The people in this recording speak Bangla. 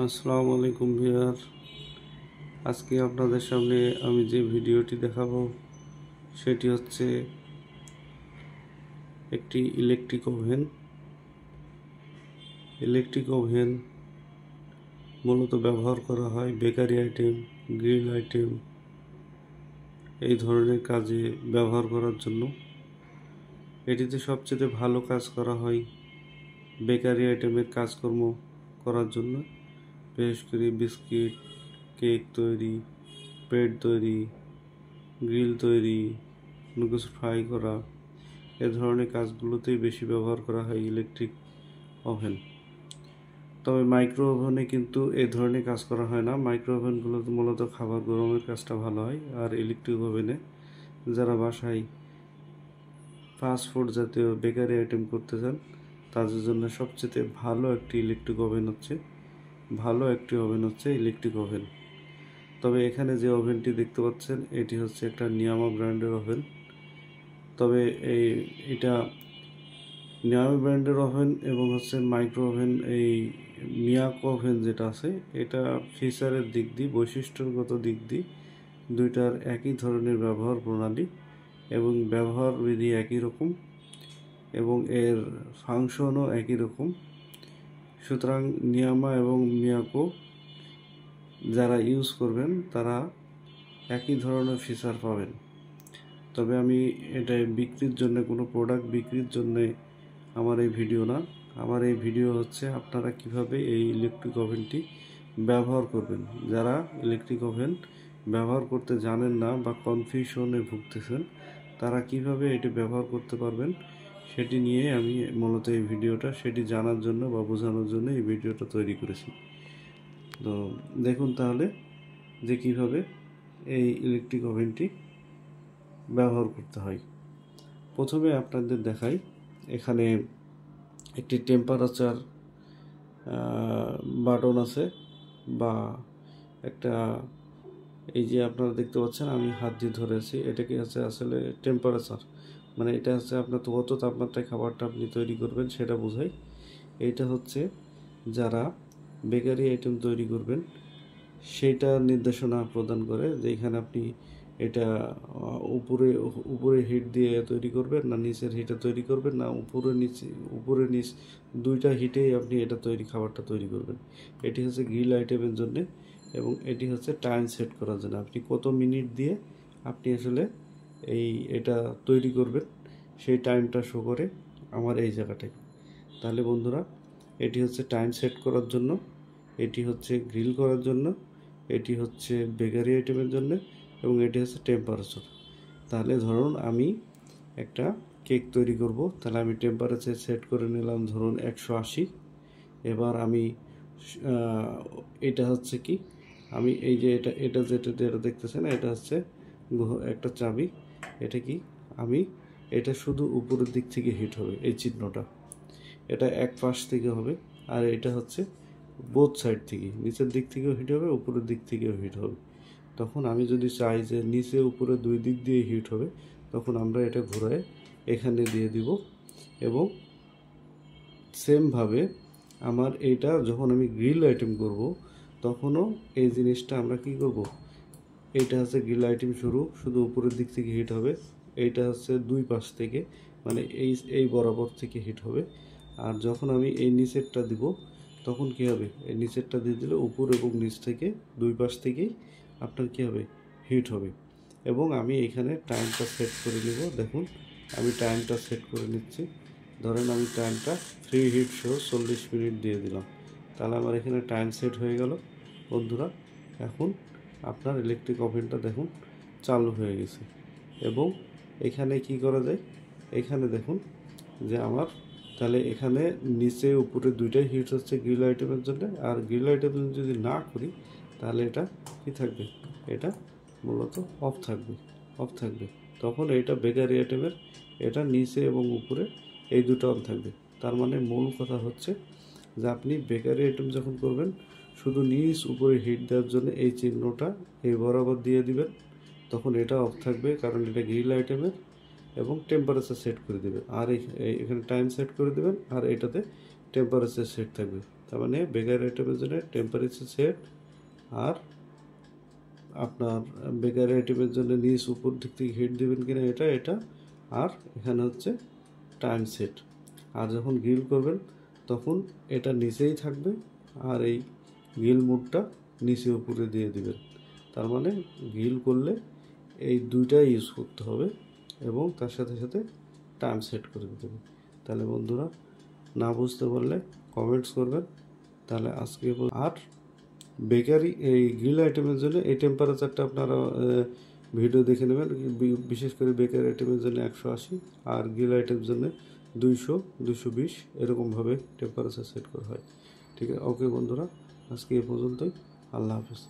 আসসালামু আলাইকুম ভিউয়ার। আজকে আপনাদের সামনে আমি যে ভিডিওটি দেখাবো সেটি হচ্ছে একটি ইলেকট্রিক ওভেন মূলত ব্যবহার করা হয় বেকারি আইটেম, গ্রিল আইটেম এই ধরনের কাজে ব্যবহার করার জন্য। এটিতে সবচেয়ে ভালো কাজ করা হয় বেকারি আইটেমের কাজকর্ম করার জন্য, বিশেষ করে বিস্কিট, কেক তৈরি, ব্রেড তৈরি, গ্রিল তৈরি, কোনো কিছু ফ্রাই করা, এ ধরনের কাজগুলোতেই বেশি ব্যবহার করা হয় ইলেকট্রিক ওভেন। তবে মাইক্রো ওভেনে কিন্তু এ ধরনের কাজ করা হয় না। মাইক্রো ওভেনগুলোতে মূলত খাবার গরমের কাজটা ভালো হয়। আর ইলেকট্রিক ওভেনে যারা বাসায় ফাস্ট ফুড জাতীয় বেকারি আইটেম করতে চান তাদের জন্য সবচেয়ে ভালো একটি ওভেন হচ্ছে ইলেকট্রিক ওভেন। তবে এখানে যে ওভেনটি দেখতে পাচ্ছেন এটি হচ্ছে একটা নিয়ামা ব্র্যান্ডের ওভেন। তবে এটা নিয়ামা ব্র্যান্ডের ওভেন এবং হচ্ছে মাইক্রো ওভেন, এই মিয়াকো ওভেন যেটা আছে, এটা ফিচারের দিক দিয়ে, বৈশিষ্ট্যগত দিক দিয়ে দুইটার একই ধরনের ব্যবহার প্রণালী এবং ব্যবহার বিধি একই রকম এবং এর ফাংশনও একই রকম। সুতরাং নিয়ামা এবং মিয়াকো যারা ইউজ করবেন তারা একই ধরনের ফিচার পাবেন। তবে আমি এটা বিক্রির জন্য, কোনো প্রোডাক্ট বিক্রির জন্যে আমার এই ভিডিও না। আমার এই ভিডিও হচ্ছে আপনারা কিভাবে এই ইলেকট্রিক ওভেনটি ব্যবহার করবেন। যারা ইলেকট্রিক ওভেন ব্যবহার করতে জানেন না বা কনফিউশনে ভুগতেছেন, তারা কিভাবে এটি ব্যবহার করতে পারবেন সেটি নিয়ে আমি মূলত এই ভিডিওটা, সেটি জানার জন্য বা বোঝানোর জন্য এই ভিডিওটা তৈরি করেছি। তো দেখুন তাহলে যে কিভাবে এই ইলেকট্রিক ওভেনটি ব্যবহার করতে হয়। প্রথমে আপনাদের দেখাই, এখানে একটি টেম্পারেচার বাটন আছে, বা একটা, এই যে আপনারা দেখতে পাচ্ছেন আমি হাত দিয়ে ধরেছি, এটাকে হচ্ছে আসলে টেম্পারেচার, মানে এটা হচ্ছে আপনার কত তাপমাত্রায় খাবারটা আপনি তৈরি করবেন সেটা বোঝায়। এইটা হচ্ছে যারা বেকারি আইটেম তৈরি করবেন সেটা নির্দেশনা প্রদান করে যে এখানে আপনি এটা উপরে হিট দিয়ে তৈরি করবেন, না নিচের হিটে তৈরি করবেন, না উপরে নিচ দুইটা হিটেই আপনি এটা খাবারটা তৈরি করবেন। এটি হচ্ছে গ্রিল আইটেমের জন্য এবং এটি হচ্ছে টাইম সেট করার জন্য। আপনি কত মিনিট দিয়ে আপনি আসলে এটা তৈরি করবেন সেই টাইমটা শো করে আমার এই জায়গাটায়। তাহলে বন্ধুরা, এটি হচ্ছে টাইম সেট করার জন্য, এটি হচ্ছে গ্রিল করার জন্য, এটি হচ্ছে বেকারি আইটেমের জন্য এবং এটি হচ্ছে টেম্পারেচার। তাহলে ধরুন আমি একটা কেক তৈরি করব, তাহলে আমি টেম্পারেচার সেট করে নিলাম ধরুন 180। এবার আমি এটা হচ্ছে কি, আমি এই যে এটা যেটা দেখতেছেন এটা হচ্ছে একটা চাবি। এটা কি, আমি এটা শুধু উপরের দিক থেকে হিট হবে, এই চিহ্নটা এটা এক পাশ থেকে হবে, আর এটা হচ্ছে বোথ সাইড থেকে, নিচের দিক থেকেও হিট হবে, উপরের দিক থেকেও হিট হবে। তখন আমি যদি চাই যে নিচে উপরে দুই দিক দিয়ে হিট হবে, তখন আমরা এটা ঘুরায় এখানে দিয়ে দিব। এবং সেমভাবে আমার এইটা যখন আমি গ্রিল আইটেম করব তখনও এই জিনিসটা আমরা কি করব, এইটা হচ্ছে গ্রিল আইটেম শুধু উপরের দিক থেকে হিট হবে, এইটা হচ্ছে দুই পাশ থেকে, মানে এই বরাবর থেকে হিট হবে। আর যখন আমি এই নিচেরটা দিব তখন কি হবে, এই নিচেরটা দিয়ে দিলে উপর এবং নিচ থেকে দুই পাশ থেকেই আপনার কি হবে, হিট হবে। এবং আমি এখানে টাইমটা সেট করে নেব। দেখুন আমি টাইমটা সেট করে নিচ্ছি। ধরেন আমি টাইমটা ফ্রি হিট সহ 40 মিনিট দিয়ে দিলাম। তাহলে আমার এখানে টাইম সেট হয়ে গেল বন্ধুরা। এখন আপনার ইলেকট্রিক ওভেনটা দেখুন চালু হয়ে গেছে। এবং এখানে কি করা যায়, এখানে দেখুন যে আমার, তাহলে এখানে নিচে উপরে দুইটাই হিট হচ্ছে গ্রিল আইটেমের জন্য। আর গ্রিল আইটেম যদি না করি তাহলে এটা কি থাকবে, এটা মূলত অফ থাকবে। তখন এটা বেকারি আইটেমের, এটা নিচে এবং উপরে এই দুটো অন থাকবে। তার মানে মূল কথা হচ্ছে যে আপনি বেকারি আইটেম যখন করবেন শুধু নিচ উপরে হিট দেওয়ার জন্য এই চিহ্নটা এই বরাবর দিয়ে দিবেন, তখন এটা অফ থাকবে কারণ এটা গ্রিল আইটেমের, এবং টেম্পারেচার সেট করে দেবেন। আর এখানে টাইম সেট করে দেবেন আর এটাতে টেম্পারেচার সেট থাকবে। তার মানে বেকারি আইটেমের জন্য টেম্পারেচার সেট, আর আপনার বেকারি আইটেমের জন্য নিচ উপর দিক থেকে হিট দেবেন কিনা এটা, আর এখানে হচ্ছে টাইম সেট। আর যখন গ্রিল করবেন তখন এটা নিচেই থাকবে, আর এই গ্রিল মোডটা নিচে উপরে দিয়ে দিবেন। তার মানে গ্রিল করলে এই দুইটাই ইউজ করতে হবে এবং তার সাথে সাথে টাইম সেট করে দিতে হবে। তাহলে বন্ধুরা, না বুঝতে পারলে কমেন্টস করবেন। তাহলে আজকে আর বেকারি এই গ্রিল আইটেমের জন্য এই টেম্পারেচারটা আপনারা ভিডিও দেখে নেবেন। বিশেষ করে বেকারি আইটেমের জন্য 180, আর গ্রিল আইটেমের জন্য 200, 220 এরকমভাবে টেম্পারেচার সেট করা হয়। ঠিক আছে, ওকে বন্ধুরা, আজকে এ পর্যন্তই। আল্লাহ হাফেজ।